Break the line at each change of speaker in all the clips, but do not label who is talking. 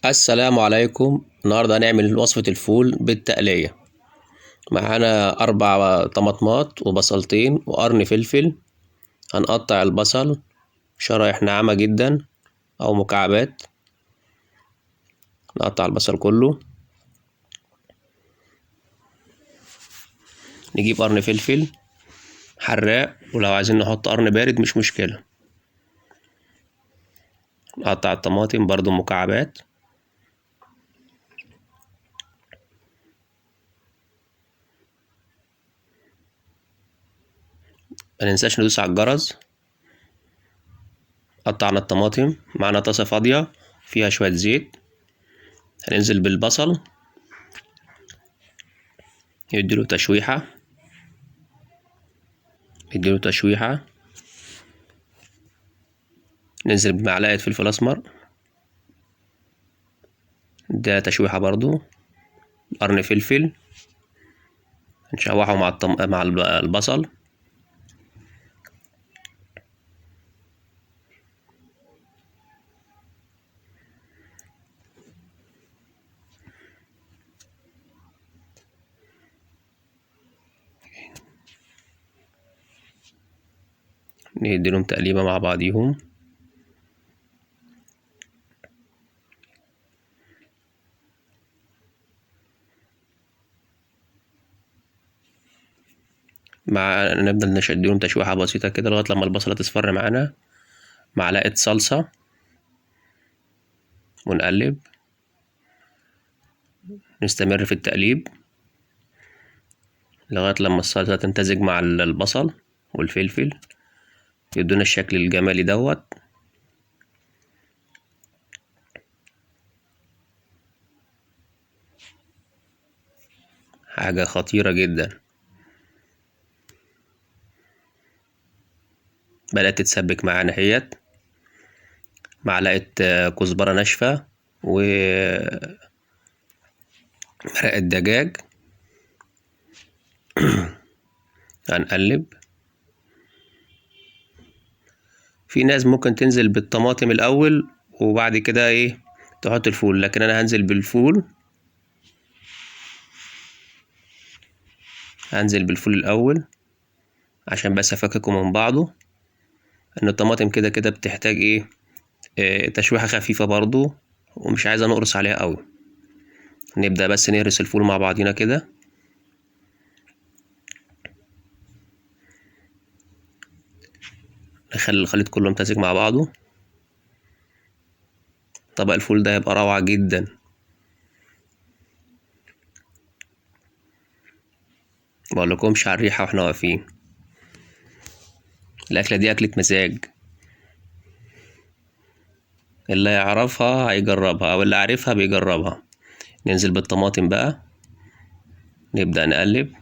السلام عليكم. النهاردة هنعمل وصفة الفول بالتقلية. معانا 4 طماطمات وبصلتين وقرن فلفل. هنقطع البصل شرايح ناعمة جدا أو مكعبات. نقطع البصل كله. نجيب قرن فلفل حراق، ولو عايزين نحط قرن بارد مش مشكلة. نقطع الطماطم برضو مكعبات. ما ننساش ندوس على الجرس. قطعنا الطماطم، معانا طاسة فاضية فيها شوية زيت. هننزل بالبصل نديله تشويحة. ننزل بمعلقة فلفل أسمر، نديها تشويحة برضو. قرن فلفل نشوحه مع البصل. نديلهم تقليبة مع بعضيهم. نبدأ نشدلهم تشويحة بسيطة كده لغاية لما البصلة تصفر معانا. معلقة صلصة ونقلب. نستمر في التقليب لغاية لما الصلصة تمتزج مع البصل والفلفل، يدونا الشكل الجمالي دوت. حاجة خطيرة جدا. بدأت تتسبك معانا اهيت. معلقة كزبرة ناشفة ومرقة دجاج. هنقلب. في ناس ممكن تنزل بالطماطم الأول وبعد كده تحط الفول، لكن أنا هنزل بالفول. الأول عشان بس أفككه من بعضه، إن الطماطم كده كده بتحتاج تشويحة خفيفة برضو، ومش عايزة نقرص عليها قوي. نبدأ بس نهرس الفول مع بعضينا كده. نخلي الخليط كله يمتزج مع بعضه. طبق الفول ده هيبقى روعة جدا. مقولكمش على الريحة واحنا واقفين. الأكلة دي أكلة مزاج. اللي يعرفها هيجربها، أو اللي عارفها بيجربها. ننزل بالطماطم بقى. نبدأ نقلب.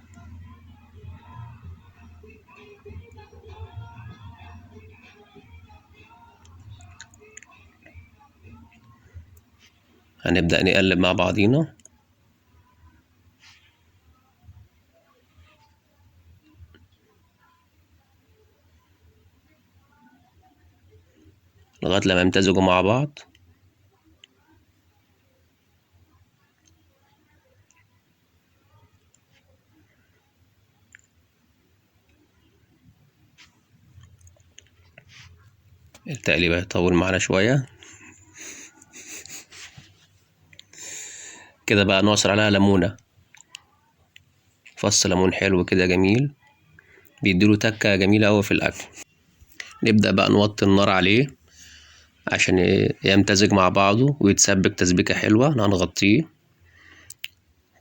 هنبدأ نقلب مع بعضينا. لغاية لما يمتزجوا مع بعض. التقليب هيطول معانا شوية كده. بقى نعصر عليها ليمونة، فص ليمون حلو كده جميل، بيديله تكة جميلة أوي في الأكل. نبدأ بقى نوطي النار عليه عشان يمتزج مع بعضه ويتسبك تسبيكة حلوة. هنغطيه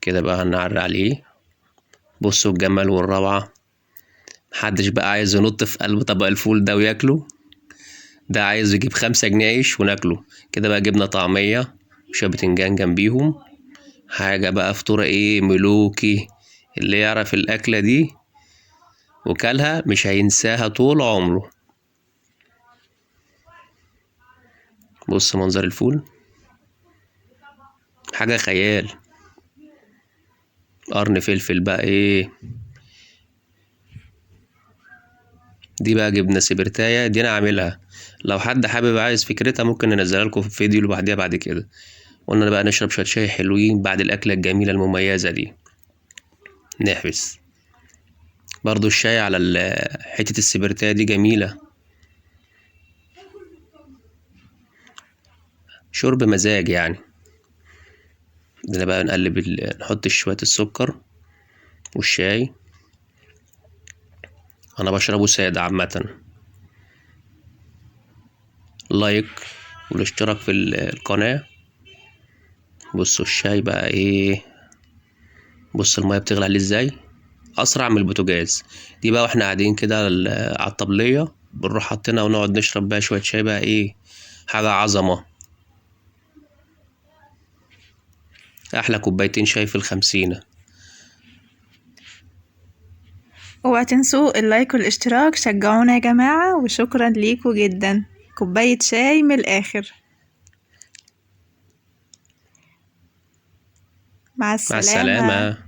كده بقى، هنعري عليه. بصوا الجمال والروعة. محدش بقى عايز ينط في قلب طبق الفول ده وياكله. ده عايز يجيب 5 جنيه عيش وناكله كده. بقى جبنا طعمية وشوية بتنجان جنبيهم. حاجة بقى فطورة ملوكي. اللي يعرف الأكلة دي وكلها مش هينساها طول عمره. بص منظر الفول، حاجة خيال. قرن فلفل بقى دي بقى جبنة سبرتاية، دي أنا عاملها. لو حد حابب عايز فكرتها ممكن ننزلها لكم في فيديو لوحديها بعد كده. قلنا بقى نشرب شوية شاي حلوين بعد الأكلة الجميلة المميزة دي. نحبس برضو الشاي على حتة السبرتاية دي جميلة، شرب مزاج يعني. ده بقى نقلب نحط شوية السكر والشاي. أنا بشربه سادة عامة. لايك والاشتراك في القناة. بصوا الشاي بقى ايه، بص المية بتغلي عليه ازاي، أسرع من البوتاجاز. دي بقى واحنا قاعدين كده على الطبلية بنروح حاطينها ونقعد نشرب بقى شوية شاي بقى ايه، حاجة عظمة. أحلى كوبايتين شاي في ال50.
اوعوا تنسوا اللايك والاشتراك، شجعونا يا جماعة، وشكرا ليكوا جدا. كوباية شاي من الآخر. مع
مع
السلامة.
السلامة.